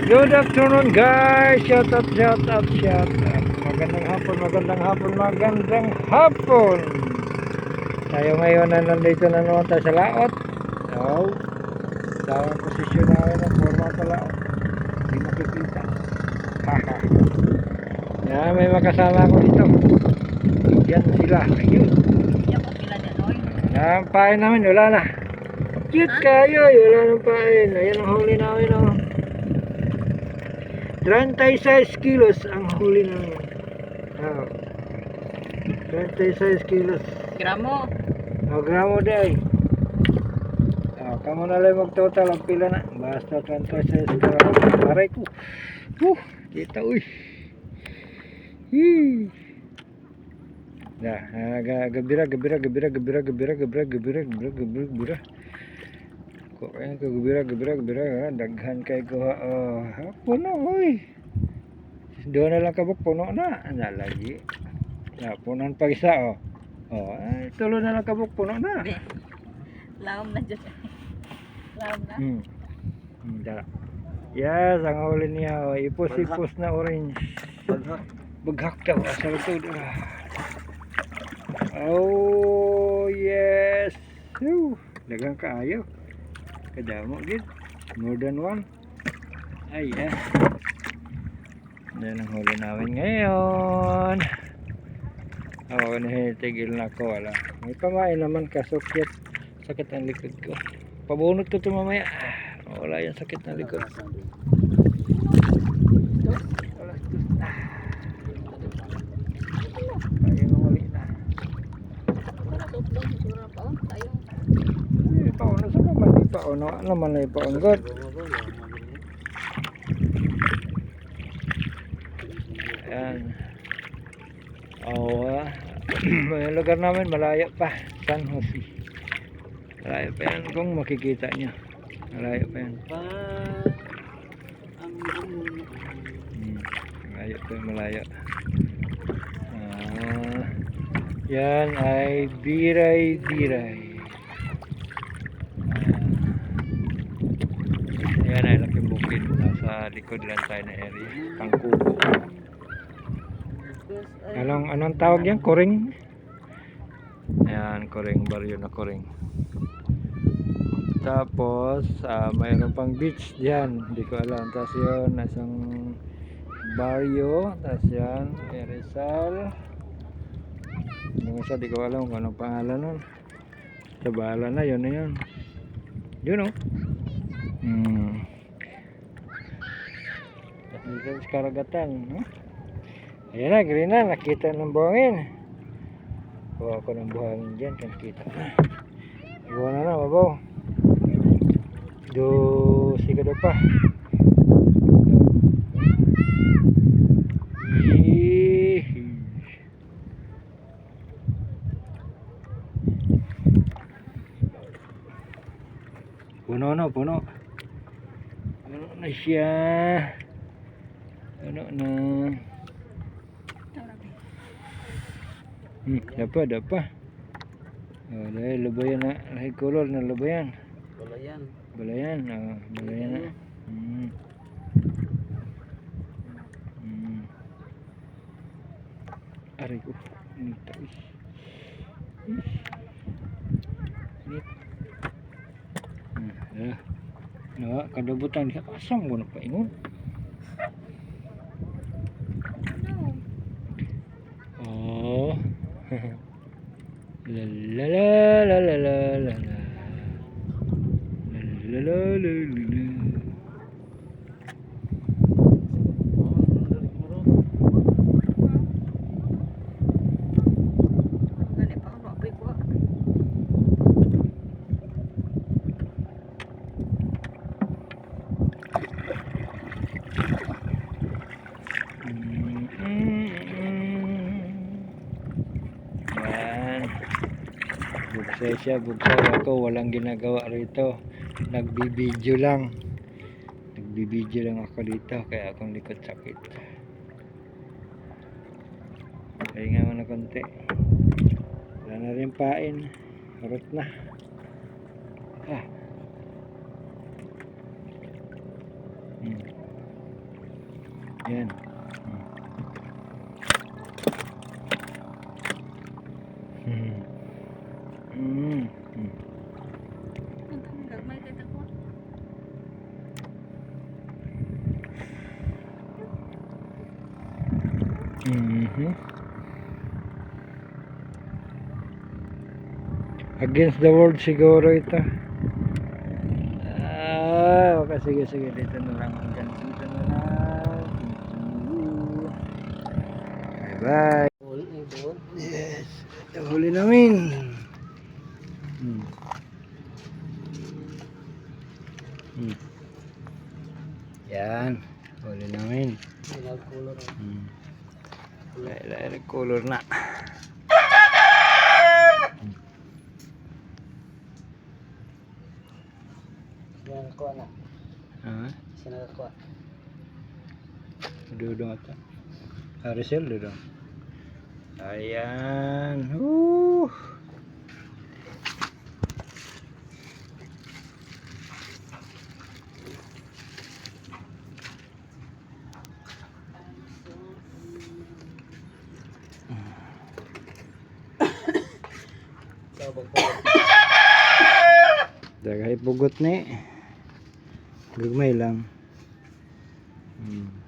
Good afternoon guys. Shout out, shout out, shout out. Magandang hapon, magandang hapon, magandang hapon. Tayo ngayon na nandito na naman tayo sa laot. So, tawang posisyon namin ng forma sa laot. Hindi makikita. Haha. Yan, may makasama ko dito. Yan sila. Ayun. Yan, pain namin. Wala na. Cute kayo. Wala nang pain. Ayan ang huli namin. Oh. 36 kilos ang huli namin. Oh. 36 kilos. Gramo. Oh, gramo day. Oh, kamu na lang mag-total ang pila na. Basta 36 gramo. Aray ko. Kita uy. Dah, gabira. Kok kayaknya ke gabira, daghan kay ko. Puno uy. Doon na lang kabuk puno na. Ana lagi. Ya, punon pa isa oh. Tulo na lang kabuk puno na. Laom na dyan. Laom na. Dala. Yes, ang huli niya oh. Ipos na orange. Baghak daw sa lutod. Oh, yes. Dagang kaayo. Kadamo gid. More than one. Ay, yan ang huli namin ngayon. Oo, tigil na ko. Wala. May pamain naman kaso sakit ang likod ko. Pabunot ko ito mamaya. Wala yung sakit ng likod. Alas dos na. Tayo na muli na. Pauna sa naman. Pauna naman na ipaunggod. Ayan. May lugar namin malayo pa. San Jose. Malayo pa yan kung makikita nyo. Malayo pa yan. Malayo pa yan, malayo. Yan ay biray. Yan ay laking bukid. Nasa likod lang tayo na area. Kangkubo. Anong tawag yan? Koring? Ayan, koring. Baryo na koring. Tapos mayroon pang beach diyan, hindi ko alam. Tapos yun, isang baryo. Tapos yan, Rizal. Yung isa, di ko alam kung anong pangalan nun. Sa bahala na, yun na yun. Yun o. Tapos dito sa karagatan. Ayan na, green na. Nakita ng buhangin. Kuha ko ng buhangin dyan. Kan kita na. Iwan na, mabaw. Sigado pa. Puno. Puno na siya. Puno na. Dapa. Dahil lubayan na. Lahig kolor na lubayan. Balayan na. Aray ko. Nita. Kadabutan dia asam ko na paingon. Oh. La. Bugsay ako, walang ginagawa rito. Nagbibideo lang ako dito, kaya akong likod sakit. Kaya nga na konti. Wala na rin pain. Harot na. Yan. Hmm. Hmm. Hmm. Gagmay kay tako. Mhm. Against the world siguro ito. Okay, sige, sige. Dito na lang. Hanggang dito na lang. Bye-bye. Yes. Ito huli namin. Hmm. Hmm. Yan. Huli namin. Hmm. Color na. Yan ko na. Ah, Sinagot ko. dudong ata. Arisel dudong. Ayan. Woo. Sabog ko. Dagay pugot ni. Gagmay lang. Hmm.